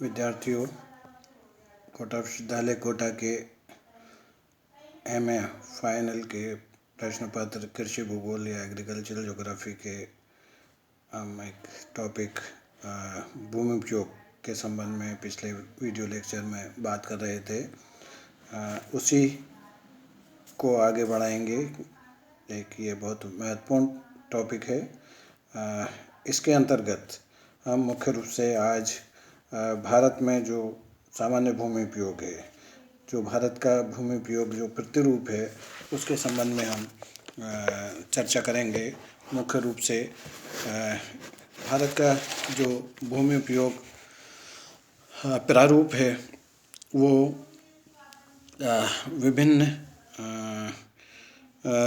विद्यार्थियों, कोटा विश्वविद्यालय कोटा के एमए फाइनल के प्रश्न पत्र कृषि भूगोल या एग्रीकल्चरल ज्योग्राफी के हम एक टॉपिक भूमि उपयोग के संबंध में पिछले वीडियो लेक्चर में बात कर रहे थे। उसी को आगे बढ़ाएंगे। एक ये बहुत महत्वपूर्ण टॉपिक है। इसके अंतर्गत हम मुख्य रूप से आज भारत में जो सामान्य भूमि उपयोग है, जो भारत का भूमि उपयोग जो प्रतिरूप है, उसके संबंध में हम चर्चा करेंगे। मुख्य रूप से भारत का जो भूमि उपयोग प्रारूप है वो विभिन्न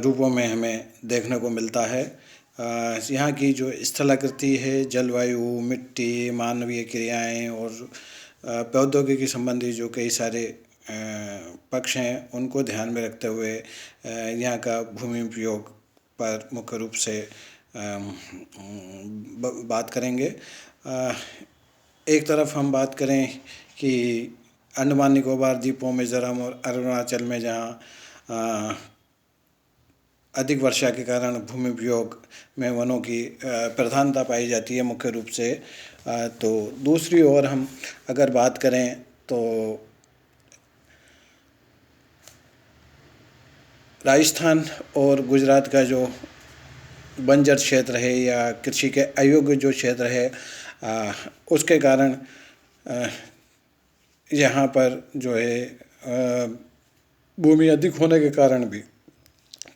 रूपों में हमें देखने को मिलता है। यहाँ की जो स्थलाकृति है, जलवायु, मिट्टी, मानवीय क्रियाएं और प्रौद्योगिकी संबंधी जो कई सारे पक्ष हैं, उनको ध्यान में रखते हुए यहाँ का भूमि उपयोग पर मुख्य रूप से बात करेंगे। एक तरफ हम बात करें कि अंडमान निकोबार द्वीपों, मिजोरम और अरुणाचल में जहाँ अधिक वर्षा के कारण भूमि उपयोग में वनों की प्रधानता पाई जाती है मुख्य रूप से, तो दूसरी ओर हम अगर बात करें तो राजस्थान और गुजरात का जो बंजर क्षेत्र है या कृषि के अयोग्य जो क्षेत्र है, उसके कारण यहाँ पर जो है भूमि अधिक होने के कारण भी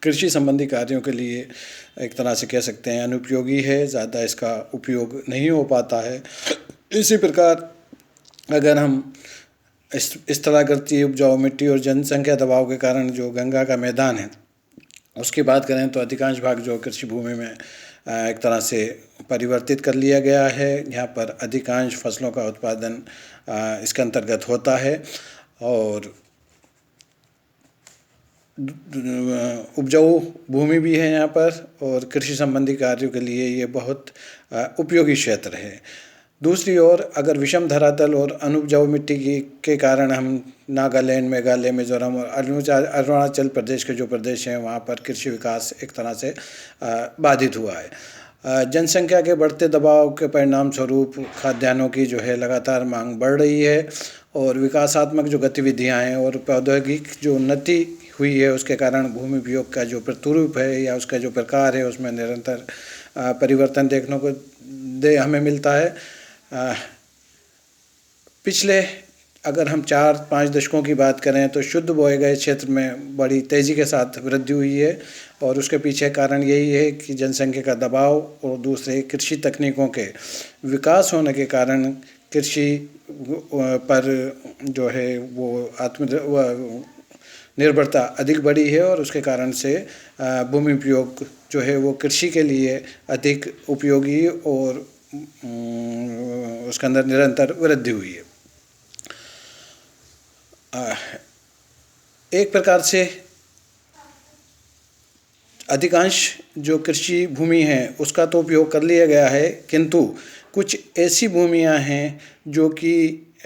कृषि संबंधी कार्यों के लिए एक तरह से कह सकते हैं अनुपयोगी है, ज़्यादा इसका उपयोग नहीं हो पाता है। इसी प्रकार अगर हम स्थलाकृति, उपजाऊ मिट्टी और जनसंख्या दबाव के कारण जो गंगा का मैदान है उसकी बात करें तो अधिकांश भाग जो कृषि भूमि में एक तरह से परिवर्तित कर लिया गया है। यहाँ पर अधिकांश फसलों का उत्पादन इसके अंतर्गत होता है और उपजाऊ भूमि भी है यहाँ पर और कृषि संबंधी कार्यों के लिए ये बहुत उपयोगी क्षेत्र है। दूसरी ओर अगर विषम धरातल और अनुपजाऊ मिट्टी के कारण हम नागालैंड, मेघालय, मिजोरम और अरुणाचल प्रदेश के जो प्रदेश हैं वहाँ पर कृषि विकास एक तरह से बाधित हुआ है। जनसंख्या के बढ़ते दबाव के परिणाम स्वरूप खाद्यान्नों की जो है लगातार मांग बढ़ रही है और विकासात्मक जो गतिविधियाँ हैं और प्रौद्योगिक जो उन्नति हुई है उसके कारण भूमि उपयोग का जो प्रतिरूप है या उसका जो प्रकार है उसमें निरंतर परिवर्तन देखने को हमें मिलता है। पिछले अगर हम 4-5 दशकों की बात करें तो शुद्ध बोए गए क्षेत्र में बड़ी तेज़ी के साथ वृद्धि हुई है और उसके पीछे कारण यही है कि जनसंख्या का दबाव और दूसरे कृषि तकनीकों के विकास होने के कारण कृषि पर जो है वो निर्भरता अधिक बढ़ी है और उसके कारण से भूमि उपयोग जो है वो कृषि के लिए अधिक उपयोगी और उसके अंदर निरंतर वृद्धि हुई है। एक प्रकार से अधिकांश जो कृषि भूमि है उसका तो उपयोग कर लिया गया है, किंतु कुछ ऐसी भूमियां हैं जो कि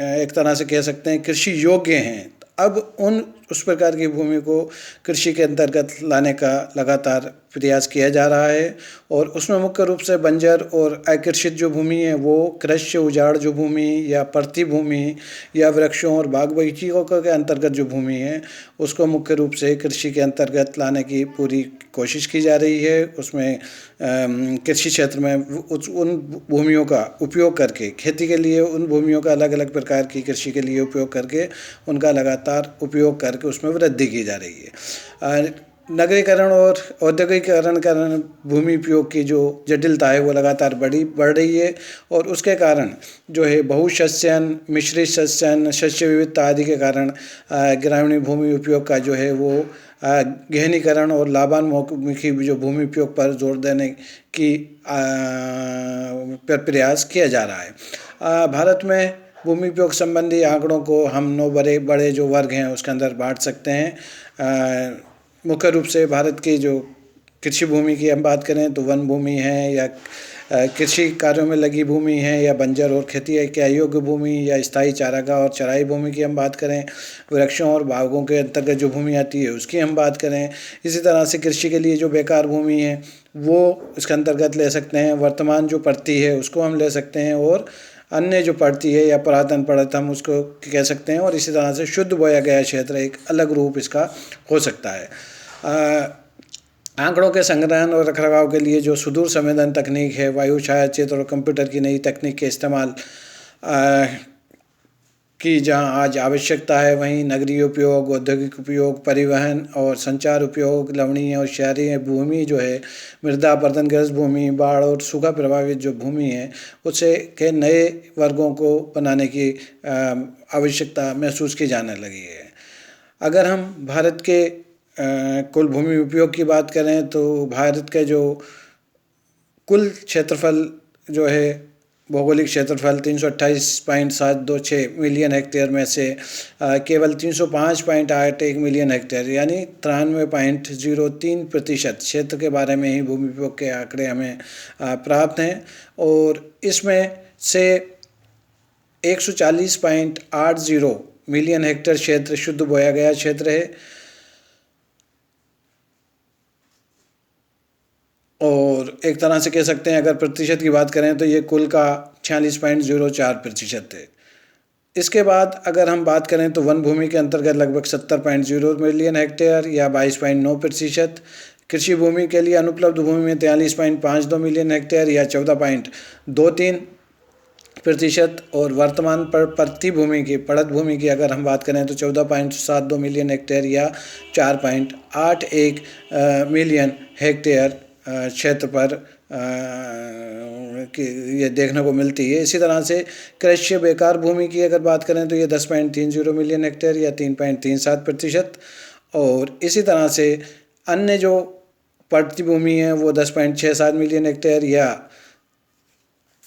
एक तरह से कह सकते हैं कृषि योग्य हैं। अब उस प्रकार की भूमि को कृषि के अंतर्गत लाने का लगातार प्रयास किया जा रहा है और उसमें मुख्य रूप से बंजर और अकृषित जो भूमि है वो कृषि उजाड़ जो भूमि या परती भूमि या वृक्षों और बाग बगीचों के अंतर्गत जो भूमि है उसको मुख्य रूप से कृषि के अंतर्गत लाने की पूरी कोशिश की जा रही है। उसमें कृषि क्षेत्र में उन भूमियों का उपयोग करके खेती के लिए उन भूमियों का अलग अलग प्रकार की कृषि के लिए उपयोग करके उनका लगातार उपयोग करके उसमें वृद्धि की जा रही है। नगरीकरण और औद्योगिकीकरण के कारण भूमि उपयोग की जो जटिलता है वो लगातार बढ़ रही है और उसके कारण जो है बहुशस्यन, मिश्रित शस्यन, शस्य विविधता आदि के कारण ग्रामीण भूमि उपयोग का जो है वो गहनीकरण और लाभान्मुखी जो भूमि उपयोग पर जोर देने की प्रयास किया जा रहा है। भारत में भूमि उपयोग संबंधी आंकड़ों को हम 9 बड़े बड़े जो वर्ग हैं उसके अंदर बांट सकते हैं। मुख्य रूप से भारत की जो कृषि भूमि की हम बात करें तो वन भूमि है या कृषि कार्यों में लगी भूमि है या बंजर और खेती के अयोग्य भूमि या स्थायी चारागाह और चराई भूमि की हम बात करें, वृक्षों और बागों के अंतर्गत जो भूमि आती है उसकी हम बात करें। इसी तरह से कृषि के लिए जो बेकार भूमि है वो इसके अंतर्गत ले सकते हैं, वर्तमान जो पड़ती है उसको हम ले सकते हैं, और अन्य जो पड़ती है या पुरातन पड़त हम उसको कह सकते हैं। और इसी तरह से शुद्ध बोया गया क्षेत्र एक अलग रूप इसका हो सकता है। आंकड़ों के संग्रहण और रखरखाव के लिए जो सुदूर संवेदन तकनीक है, वायु छायाचित्र और कंप्यूटर की नई तकनीक के इस्तेमाल की जहां आज आवश्यकता है, वहीं नगरीय उपयोग, औद्योगिक उपयोग, परिवहन और संचार उपयोग, लवणीय और शहरी भूमि जो है, मृदा अपरदनग्रस्त भूमि, बाढ़ और सूखा प्रभावित जो भूमि है, उससे के नए वर्गों को बनाने की आवश्यकता महसूस की जाने लगी है। अगर हम भारत के कुल भूमि उपयोग की बात करें तो भारत के जो कुल क्षेत्रफल जो है, भौगोलिक क्षेत्रफल 328.726 मिलियन हेक्टेयर में से केवल 305.81 मिलियन हेक्टेयर यानी 93.03% क्षेत्र के बारे में ही भूमि उपयोग के आंकड़े हमें प्राप्त हैं, और इसमें से 140.80 मिलियन हेक्टेयर क्षेत्र शुद्ध बोया गया क्षेत्र है, और एक तरह से कह सकते हैं अगर प्रतिशत की बात करें तो ये कुल का 46.04% है। इसके बाद अगर हम बात करें तो वन भूमि के अंतर्गत लगभग 70.0 मिलियन हेक्टेयर या 22.9%, कृषि भूमि के लिए अनुपलब्ध भूमि में 43.52 मिलियन हेक्टेयर या 14.23%, और वर्तमान पर पड़ती भूमि की पड़त भूमि की अगर हम बात करें तो 14.72 मिलियन हेक्टेयर या 4.81 मिलियन हेक्टेयर क्षेत्र पर ये देखने को मिलती है। इसी तरह से कृषि बेकार भूमि की अगर बात करें तो ये 10.30 मिलियन हेक्टेयर या 3.37%, और इसी तरह से अन्य जो पड़ती भूमि है वो 10.67 मिलियन हेक्टेयर या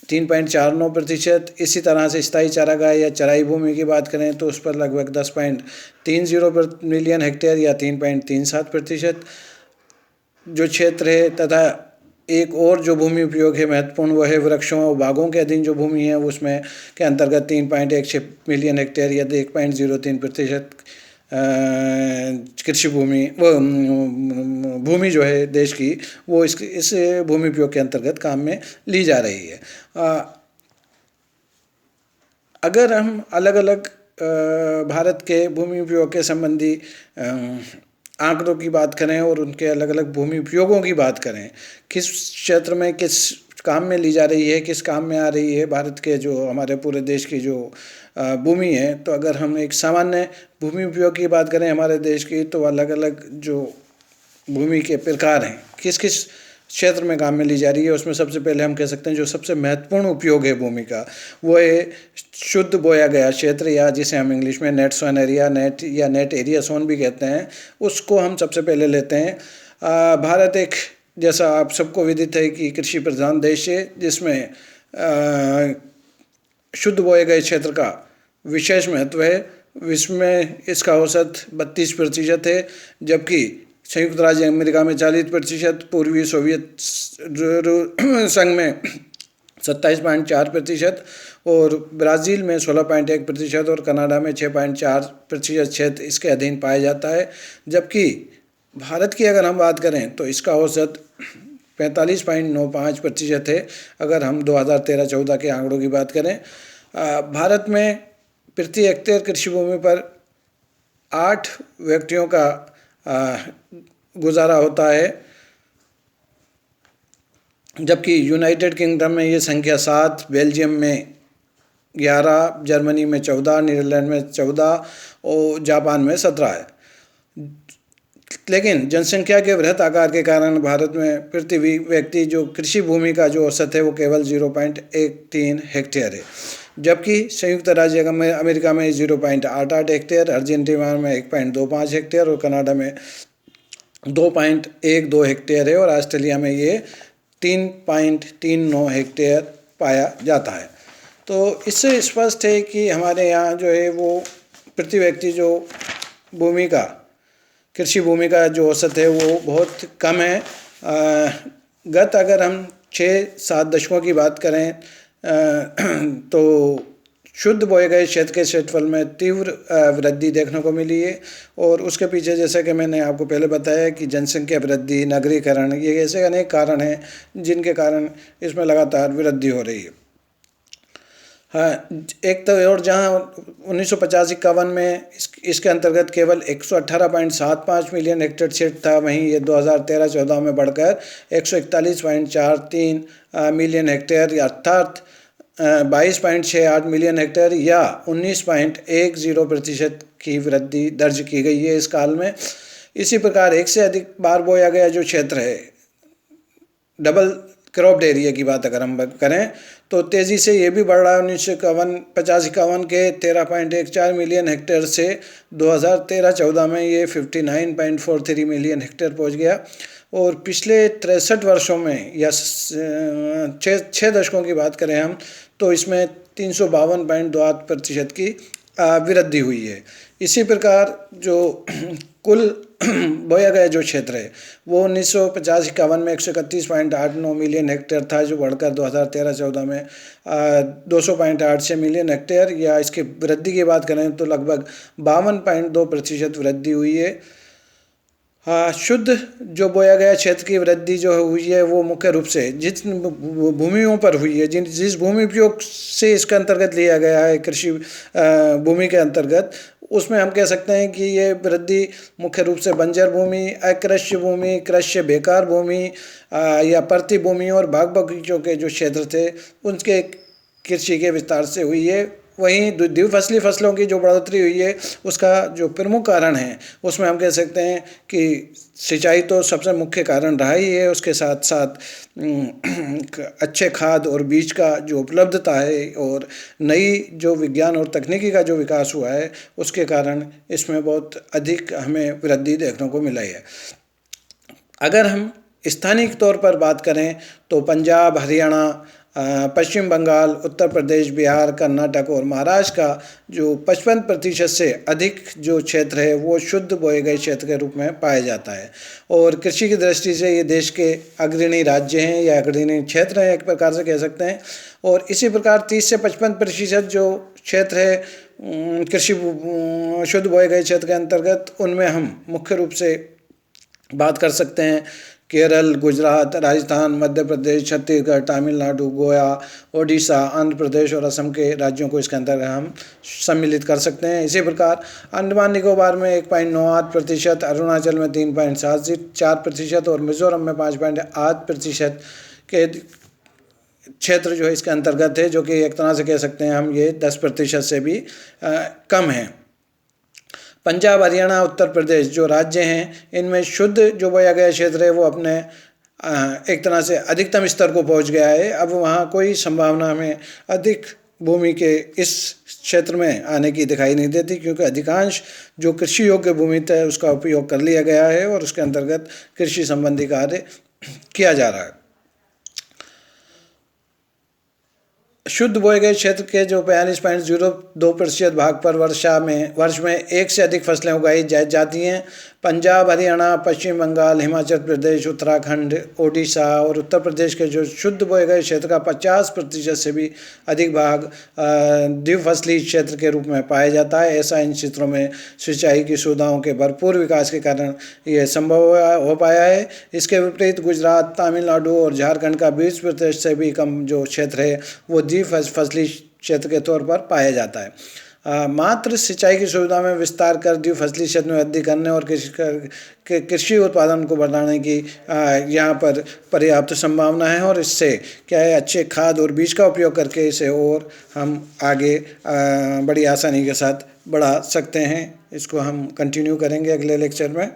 3.49%। इसी तरह से स्थायी चारागाह या चराई भूमि की बात करें तो उस पर लगभग 10.30 मिलियन हेक्टेयर या 3.37% जो क्षेत्र है। तथा एक और जो भूमि उपयोग है महत्वपूर्ण वो है वृक्षों और बागों के अधीन जो भूमि है उसमें के अंतर्गत 3.16 मिलियन हेक्टेयर या 1.03% कृषि भूमि जो है देश की वो इस भूमि उपयोग के अंतर्गत काम में ली जा रही है। अगर हम अलग अलग भारत के भूमि उपयोग के संबंधी आंकड़ों की बात करें और उनके अलग अलग भूमि उपयोगों की बात करें, किस क्षेत्र में किस काम में ली जा रही है, किस काम में आ रही है भारत के जो हमारे पूरे देश की जो भूमि है, तो अगर हम एक सामान्य भूमि उपयोग की बात करें हमारे देश की तो अलग अलग जो भूमि के प्रकार हैं, किस किस क्षेत्र में काम में ली जा रही है, उसमें सबसे पहले हम कह सकते हैं जो सबसे महत्वपूर्ण उपयोग है भूमि का वो है शुद्ध बोया गया क्षेत्र, या जिसे हम इंग्लिश में net sown area net area sown भी कहते हैं, उसको हम सबसे पहले लेते हैं। भारत एक जैसा आप सबको विदित है कि कृषि प्रधान देश है जिसमें शुद्ध बोए गए क्षेत्र का विशेष महत्व है। विश्व में इसका औसत 32% है, जबकि संयुक्त राज्य अमेरिका में 40%, पूर्वी सोवियत संघ में 27.4% और ब्राज़ील में 16.1% और कनाडा में 6.4% क्षेत्र इसके अधीन पाया जाता है। जबकि भारत की अगर हम बात करें तो इसका औसत 45.95% है। अगर हम 2013-14 के आंकड़ों की बात करें, भारत में प्रति हेक्टेयर कृषि भूमि पर 8 व्यक्तियों का गुजारा होता है, जबकि यूनाइटेड किंगडम में ये संख्या 7, बेल्जियम में 11, जर्मनी में 14, नीदरलैंड में 14 और जापान में 17 है। लेकिन जनसंख्या के वृहत आकार के कारण भारत में प्रति व्यक्ति जो कृषि भूमि का जो औसत है वो केवल 0.13 हेक्टेयर है, जबकि संयुक्त राज्य अमेरिका में 0.88 हेक्टेयर, अर्जेंटीना में 1.25 हेक्टेयर और कनाडा में 2.12 हेक्टेयर है, और ऑस्ट्रेलिया में ये 3.39 हेक्टेयर पाया जाता है। तो इससे स्पष्ट है कि हमारे यहाँ जो है वो प्रति व्यक्ति जो भूमि का कृषि भूमि का जो औसत है वो बहुत कम है। अगर हम 6-7 दशकों की बात करें तो शुद्ध बोए गए क्षेत्र के क्षेत्रफल में तीव्र वृद्धि देखने को मिली है। और उसके पीछे जैसा कि मैंने आपको पहले बताया कि जनसंख्या वृद्धि, नगरीकरण, ये ऐसे अनेक कारण हैं जिनके कारण इसमें लगातार वृद्धि हो रही है। हाँ, एक तो और जहाँ 1950-51 में इसके अंतर्गत केवल 118.75 मिलियन हेक्टेयर क्षेत्र था, वहीं ये 2013-14 में बढ़कर 141.43 मिलियन हेक्टेयर अर्थात 22.68 मिलियन हेक्टेयर या 19.10% की वृद्धि दर्ज की गई है इस काल में। इसी प्रकार एक से अधिक बार बोया गया जो क्षेत्र है, डबल क्रॉप्ड एरिया की बात अगर हम करें तो तेज़ी से ये भी बढ़ रहा है। 1950-51 के 13.14 मिलियन हेक्टेयर से 2013-14 में ये 59.43 मिलियन हेक्टेयर पहुंच गया। और पिछले 63 वर्षों में या 6 दशकों की बात करें हम तो इसमें 352.28% की वृद्धि हुई है। इसी प्रकार जो कुल बोया गया जो क्षेत्र है वो 1950-51 में 131.89 मिलियन हेक्टेयर था, जो बढ़कर 2013-14 में 200.86 मिलियन हेक्टेयर या इसकी वृद्धि की बात करें तो लगभग 52.2% वृद्धि हुई है। हाँ, शुद्ध जो बोया गया क्षेत्र की वृद्धि जो हुई है वो मुख्य रूप से जिन भूमियों पर हुई है, जिस भूमि उपयोग से इसके अंतर्गत लिया गया है कृषि भूमि के अंतर्गत, उसमें हम कह सकते हैं कि ये वृद्धि मुख्य रूप से बंजर भूमि, अकृष्य भूमि, कृष्य बेकार भूमि या परती भूमि और बाग बगीचों के जो क्षेत्र थे उनके कृषि के विस्तार से हुई है। वहीं द्विफसली फसलों की जो बढ़ोतरी हुई है उसका जो प्रमुख कारण है उसमें हम कह सकते हैं कि सिंचाई तो सबसे मुख्य कारण रहा ही है। उसके साथ साथ अच्छे खाद और बीज का जो उपलब्धता है और नई जो विज्ञान और तकनीकी का जो विकास हुआ है उसके कारण इसमें बहुत अधिक हमें वृद्धि देखने को मिला है। अगर हम स्थानीय तौर पर बात करें तो पंजाब, हरियाणा, पश्चिम बंगाल, उत्तर प्रदेश, बिहार, कर्नाटक और महाराष्ट्र का जो 55% से अधिक जो क्षेत्र है वो शुद्ध बोए गए क्षेत्र के रूप में पाया जाता है। और कृषि की दृष्टि से ये देश के अग्रणी राज्य हैं या अग्रणी क्षेत्र हैं एक प्रकार से कह सकते हैं। और इसी प्रकार 30 से 55% जो क्षेत्र है कृषि शुद्ध बोए गए क्षेत्र के अंतर्गत, उनमें हम मुख्य रूप से बात कर सकते हैं केरल, गुजरात, राजस्थान, मध्य प्रदेश, छत्तीसगढ़, तमिलनाडु, गोवा, ओडिशा, आंध्र प्रदेश और असम के राज्यों को इसके अंतर्गत हम सम्मिलित कर सकते हैं। इसी प्रकार अंडमान निकोबार में 1.98%, अरुणाचल में 3.74% और मिजोरम में 5.8% के क्षेत्र जो है इसके अंतर्गत है, जो कि एक तरह से कह सकते हैं हम ये 10% से भी कम है। पंजाब, हरियाणा, उत्तर प्रदेश जो राज्य हैं इनमें शुद्ध जो बोया गया क्षेत्र है वो अपने एक तरह से अधिकतम स्तर को पहुंच गया है। अब वहाँ कोई संभावना हमें अधिक भूमि के इस क्षेत्र में आने की दिखाई नहीं देती, क्योंकि अधिकांश जो कृषि योग्य भूमि है उसका उपयोग कर लिया गया है और उसके अंतर्गत कृषि संबंधी कार्य किया जा रहा है। शुद्ध बोए गए क्षेत्र के जो 42.02% भाग पर वर्ष में एक से अधिक फसलें उगाई जाती हैं। पंजाब, हरियाणा, पश्चिम बंगाल, हिमाचल प्रदेश, उत्तराखंड, ओडिशा और उत्तर प्रदेश के जो शुद्ध बोए गए क्षेत्र का 50% से भी अधिक भाग द्विफसली क्षेत्र के रूप में पाया जाता है। ऐसा इन क्षेत्रों में सिंचाई की सुविधाओं के भरपूर विकास के कारण ये संभव हो पाया है। इसके विपरीत गुजरात, तमिलनाडु और झारखंड का 20% से भी कम जो क्षेत्र है वो द्विफसली क्षेत्र के तौर पर पाया जाता है। मात्र सिंचाई की सुविधा में विस्तार कर द्विफसली क्षेत्र में वृद्धि करने और कृषि उत्पादन को बढ़ाने की यहाँ पर पर्याप्त संभावना है। और इससे क्या है, अच्छे खाद और बीज का उपयोग करके इसे और हम आगे बड़ी आसानी के साथ बढ़ा सकते हैं। इसको हम कंटिन्यू करेंगे अगले लेक्चर में।